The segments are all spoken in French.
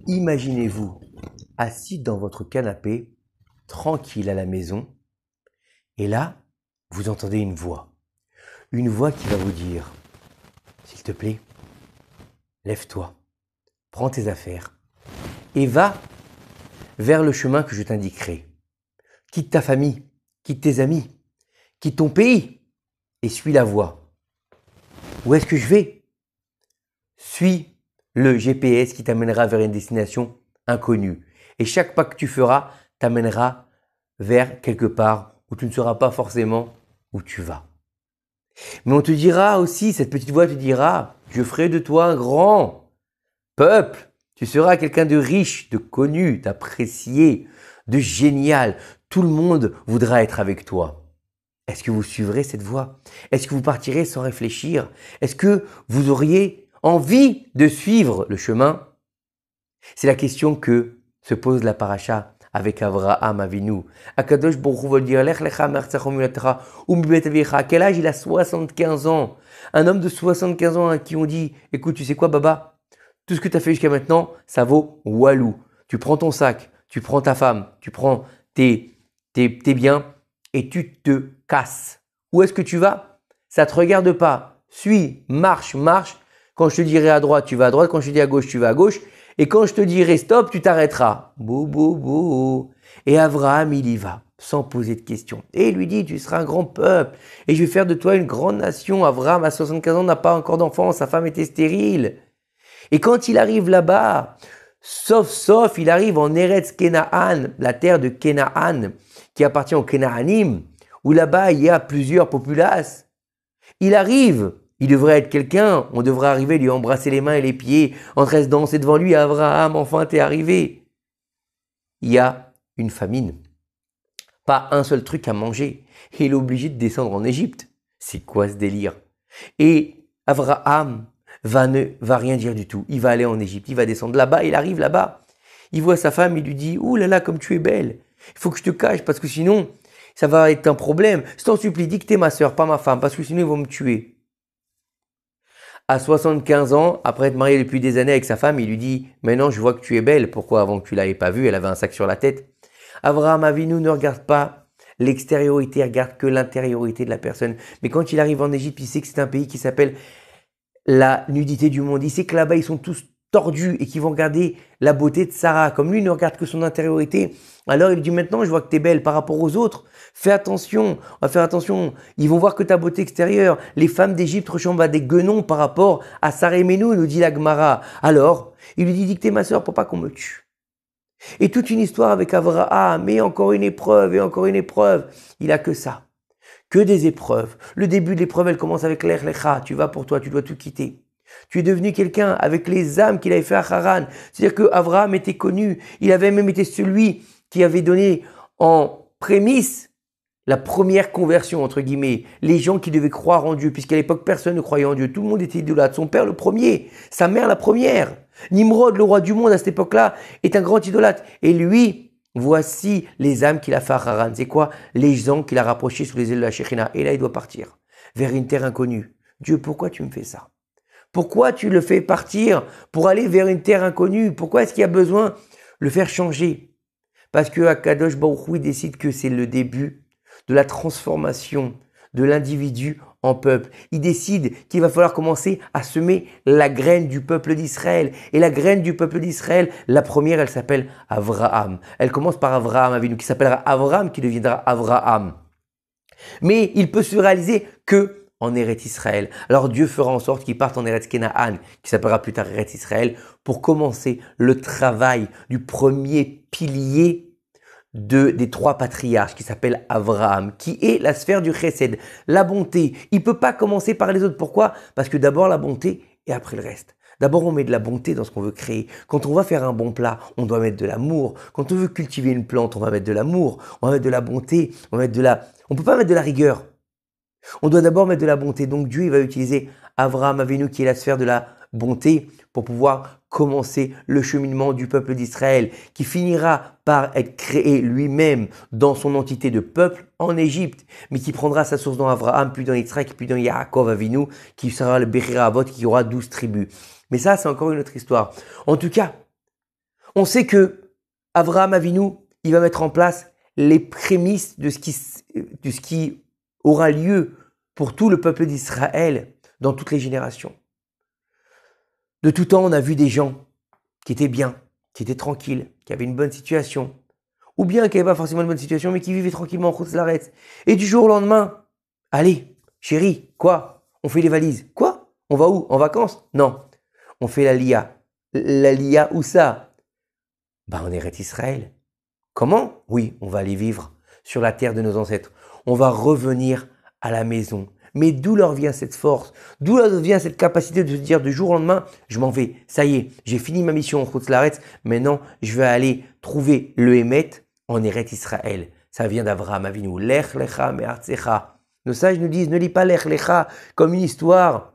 Imaginez-vous assis dans votre canapé, tranquille à la maison, et là, vous entendez une voix qui va vous dire, s'il te plaît, lève-toi, prends tes affaires et va vers le chemin que je t'indiquerai. Quitte ta famille, quitte tes amis, quitte ton pays et suis la voie. Où est-ce que je vais? Suis le GPS qui t'amènera vers une destination inconnue. Et chaque pas que tu feras t'amènera vers quelque part où tu ne sauras pas forcément où tu vas. Mais on te dira aussi, cette petite voix te dira, je ferai de toi un grand peuple. Tu seras quelqu'un de riche, de connu, d'apprécié, de génial. Tout le monde voudra être avec toi. Est-ce que vous suivrez cette voie? Est-ce que vous partirez sans réfléchir? Est-ce que vous auriez envie de suivre le chemin? C'est la question que se pose la paracha avec Avraham Avinu. Akadosh Baruch Hu va dire, Lech lecha me'artzecha u'milatecha u'mibet avicha. À quel âge? Il a 75 ans. Un homme de 75 ans à qui on dit, écoute, tu sais quoi, Baba? Tout ce que tu as fait jusqu'à maintenant, ça vaut walou. Tu prends ton sac, tu prends ta femme, tu prends tes biens et tu te casses. Où est-ce que tu vas? Ça ne te regarde pas. Suis, marche. Quand je te dirai à droite, tu vas à droite. Quand je te dis à gauche, tu vas à gauche. Et quand je te dirai stop, tu t'arrêteras. Bou. Et Abraham, il y va, sans poser de questions. Et il lui dit, tu seras un grand peuple. Et je vais faire de toi une grande nation. Abraham, à 75 ans, n'a pas encore d'enfant. Sa femme était stérile. Et quand il arrive là-bas, sauf, il arrive en Eretz Kenaan, la terre de Kenaan, qui appartient aux Kenaanim, où là-bas, il y a plusieurs populaces. Il arrive. Il devrait être quelqu'un, on devrait arriver, lui embrasser les mains et les pieds, en train de danser devant lui, Abraham, enfin t'es arrivé. Il y a une famine, pas un seul truc à manger, et il est obligé de descendre en Égypte. C'est quoi ce délire? Et Abraham ne va rien dire du tout, il va aller en Égypte, il va descendre là-bas, il arrive là-bas, il voit sa femme, il lui dit, ouh là là, comme tu es belle, il faut que je te cache, parce que sinon, ça va être un problème. Je t'en supplie, dis que t'es ma soeur, pas ma femme, parce que sinon ils vont me tuer. À 75 ans, après être marié depuis des années avec sa femme, il lui dit « Maintenant, je vois que tu es belle. Pourquoi avant que tu l'avais pas vue, elle avait un sac sur la tête ?» Abraham Avinu ne regarde pas l'extériorité, regarde que l'intériorité de la personne. Mais quand il arrive en Égypte, il sait que c'est un pays qui s'appelle la nudité du monde. Il sait que là-bas, ils sont tous tordus et qu'ils vont regarder la beauté de Sarah. Comme lui, il ne regarde que son intériorité. Alors, il lui dit « Maintenant, je vois que tu es belle par rapport aux autres. Fais attention, on va faire attention. Ils vont voir que ta beauté extérieure. Les femmes d'Égypte ressemblent à des guenons par rapport à Sarah et Ménou, nous dit la Gemara. Alors, il lui dit dictez ma sœur pour pas qu'on me tue. Et toute une histoire avec Avraham, mais encore une épreuve et encore une épreuve. Il a que ça, que des épreuves. Le début de l'épreuve, elle commence avec l'Ech Lecha. Tu vas pour toi, tu dois tout quitter. Tu es devenu quelqu'un avec les âmes qu'il avait fait à Haran. C'est-à-dire que Avraham était connu. Il avait même été celui qui avait donné en prémisse la première conversion, entre guillemets, les gens qui devaient croire en Dieu, puisqu'à l'époque, personne ne croyait en Dieu. Tout le monde était idolâtre. Son père, le premier. Sa mère, la première. Nimrod, le roi du monde, à cette époque-là, est un grand idolâtre. Et lui, voici les âmes qu'il a fait à Haran. C'est quoi? Les gens qu'il a rapprochés sous les ailes de la Shekhinah. Et là, il doit partir vers une terre inconnue. Dieu, pourquoi tu me fais ça? Pourquoi tu le fais partir pour aller vers une terre inconnue? Pourquoi est-ce qu'il y a besoin de le faire changer? Parce que Akadosh Baruch Hu décide que c'est le début de la transformation de l'individu en peuple. Il décide qu'il va falloir commencer à semer la graine du peuple d'Israël. Et la graine du peuple d'Israël, la première, elle s'appelle Avraham. Elle commence par Avraham Avinu, qui s'appellera Avraham, qui deviendra Avraham. Mais il peut se réaliser que en Eretz Israël. Alors Dieu fera en sorte qu'il parte en Eretz Kenaan, qui s'appellera plus tard Eretz Israël, pour commencer le travail du premier pilier des trois patriarches qui s'appelle Avraham, qui est la sphère du chesed, la bonté. Il ne peut pas commencer par les autres. Pourquoi? Parce que d'abord la bonté et après le reste. D'abord, on met de la bonté dans ce qu'on veut créer. Quand on va faire un bon plat, on doit mettre de l'amour. Quand on veut cultiver une plante, on va mettre de l'amour. On va mettre de la bonté. On peut pas mettre de la rigueur. On doit d'abord mettre de la bonté. Donc Dieu, il va utiliser Avraham Avinu, qui est la sphère de la bonté, pour pouvoir commencer le cheminement du peuple d'Israël, qui finira par être créé lui-même dans son entité de peuple en Égypte, mais qui prendra sa source dans Avraham, puis dans Yitzhak, puis dans Yaakov Avinu, qui sera le Bechira Avot, qui aura 12 tribus. Mais ça, c'est encore une autre histoire. En tout cas, On sait que Avraham Avinu, il va mettre en place les prémices de ce qui aura lieu pour tout le peuple d'Israël dans toutes les générations. De tout temps, on a vu des gens qui étaient bien, qui étaient tranquilles, qui avaient une bonne situation, ou bien qui n'avaient pas forcément une bonne situation, mais qui vivaient tranquillement en Chutz-Laretz. Et du jour au lendemain, allez, chérie, quoi? On fait les valises. Quoi? On va où? En vacances? Non. On fait la Lia. La Lia où ça? En Eretz Israël. Comment? Oui, on va aller vivre sur la terre de nos ancêtres. On va revenir à la maison. Mais d'où leur vient cette force? D'où leur vient cette capacité de se dire du jour au lendemain, je m'en vais, ça y est, j'ai fini ma mission en Chutz-Laretz, maintenant je vais aller trouver le Hémet en Eretz Israël. Ça vient d'Avraham Avinu. Lech lecha me'artzecha. Nos sages nous disent, ne lis pas Lech lecha comme une histoire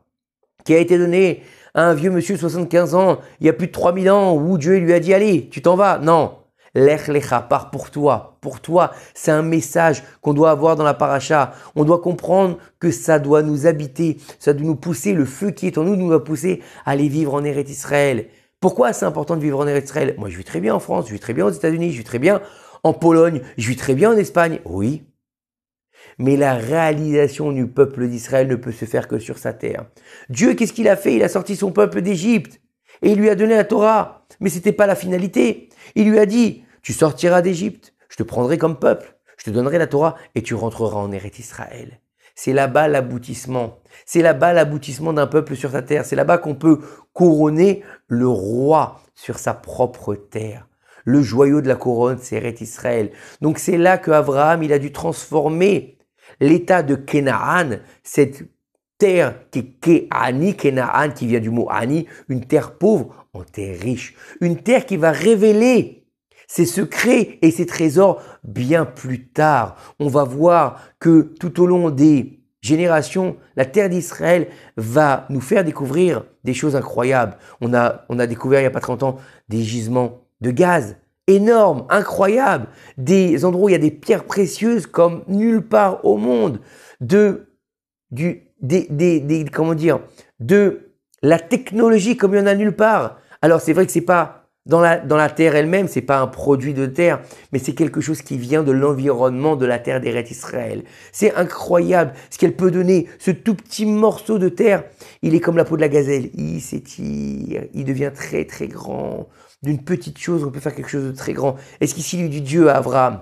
qui a été donnée à un vieux monsieur de 75 ans, il y a plus de 3000 ans, où Dieu lui a dit, allez, tu t'en vas. Non. Lech lecha, pars pour toi. Pour toi, c'est un message qu'on doit avoir dans la paracha. On doit comprendre que ça doit nous habiter, ça doit nous pousser, le feu qui est en nous nous doit pousser à aller vivre en Eretz Israël. Pourquoi c'est important de vivre en Eretz Israël? Moi, je vis très bien en France, je vis très bien aux États-Unis, je vis très bien en Pologne, je vis très bien en Espagne. Oui. Mais la réalisation du peuple d'Israël ne peut se faire que sur sa terre. Dieu, qu'est-ce qu'il a fait? Il a sorti son peuple d'Égypte et il lui a donné la Torah. Mais ce n'était pas la finalité. Il lui a dit, tu sortiras d'Égypte, je te prendrai comme peuple, je te donnerai la Torah et tu rentreras en Eretz Israël. C'est là-bas l'aboutissement. C'est là-bas l'aboutissement d'un peuple sur sa terre. C'est là-bas qu'on peut couronner le roi sur sa propre terre. Le joyau de la couronne, c'est Eretz Israël. Donc c'est là que Abraham, il a dû transformer l'état de Canaan, cette terre qui est Kéani, Canaan, qui vient du mot Ani, une terre pauvre, en terre riche. Une terre qui va révéler ses secrets et ses trésors bien plus tard. On va voir que tout au long des générations, la terre d'Israël va nous faire découvrir des choses incroyables. On a découvert il n'y a pas très longtemps des gisements de gaz énormes, incroyables, des endroits où il y a des pierres précieuses comme nulle part au monde, comment dire, de la technologie comme il y en a nulle part. Alors c'est vrai que c'est pas dans la terre elle-même, c'est pas un produit de terre, mais c'est quelque chose qui vient de l'environnement de la terre d'Eretz Israël. C'est incroyable ce qu'elle peut donner, ce tout petit morceau de terre. Il est comme la peau de la gazelle, il s'étire, il devient très très grand. D'une petite chose, on peut faire quelque chose de très grand. Est-ce qu'ici il dit Dieu à Abraham?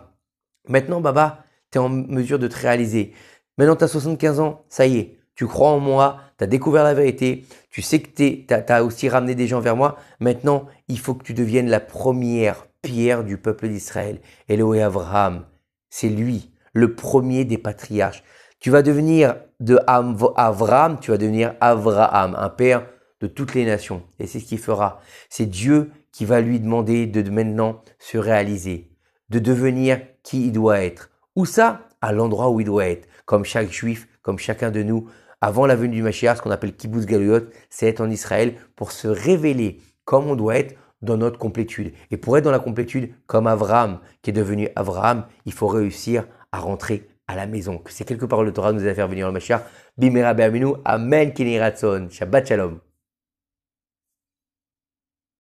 Maintenant, Baba, tu es en mesure de te réaliser. Maintenant, tu as 75 ans, ça y est, tu crois en moi, tu as découvert la vérité, tu sais que tu as aussi ramené des gens vers moi. Maintenant, il faut que tu deviennes la première pierre du peuple d'Israël. Elohé Abraham, c'est lui, le premier des patriarches. Tu vas devenir de Abraham, tu vas devenir Abraham, un père de toutes les nations. Et c'est ce qu'il fera. C'est Dieu qui va lui demander de maintenant se réaliser, de devenir qui il doit être. Où ça? À l'endroit où il doit être. Comme chaque juif, comme chacun de nous, avant la venue du Mashiach, ce qu'on appelle Kibbutz Galuyot, c'est être en Israël pour se révéler comme on doit être dans notre complétude. Et pour être dans la complétude, comme Abraham, qui est devenu Abraham, il faut réussir à rentrer à la maison. Que ces quelques paroles de Torah nous aient fait venir le Mashiach. Bimera be'aminu. Amen. Kini Ratson. Shabbat Shalom.